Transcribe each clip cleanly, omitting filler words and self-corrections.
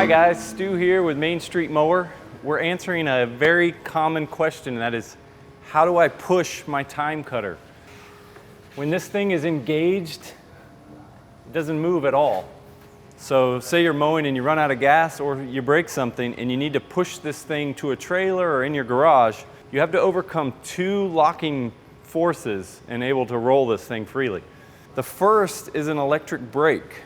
Hi guys, Stu here with Main Street Mower. We're answering a very common question, and that is, how do I push my time cutter? When this thing is engaged, it doesn't move at all. So say you're mowing and you run out of gas or you break something and you need to push this thing to a trailer or in your garage, you have to overcome two locking forces and able to roll this thing freely. The first is an electric brake.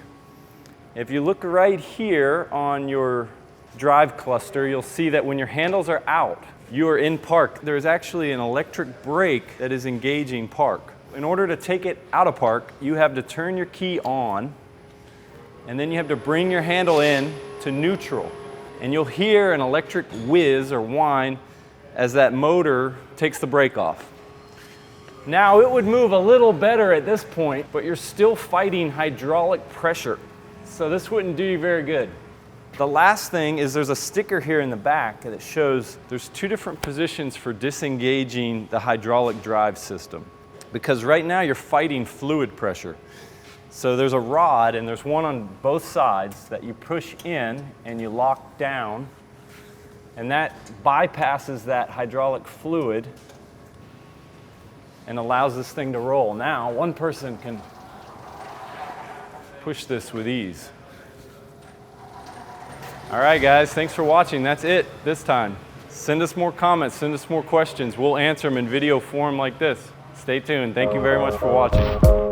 If you look right here on your drive cluster, you'll see that when your handles are out, you are in park. There's actually an electric brake that is engaging park. In order to take it out of park, you have to turn your key on, and then you have to bring your handle in to neutral. And you'll hear an electric whiz or whine as that motor takes the brake off. Now it would move a little better at this point, but you're still fighting hydraulic pressure. So this wouldn't do you very good. The last thing is there's a sticker here in the back that shows there's two different positions for disengaging the hydraulic drive system. Because right now you're fighting fluid pressure. So there's a rod and there's one on both sides that you push in and you lock down, and that bypasses that hydraulic fluid and allows this thing to roll. Now one person can push this with ease. All right guys, thanks for watching. That's it this time. Send us more comments, send us more questions. We'll answer them in video form like this. Stay tuned. Thank you very much for watching.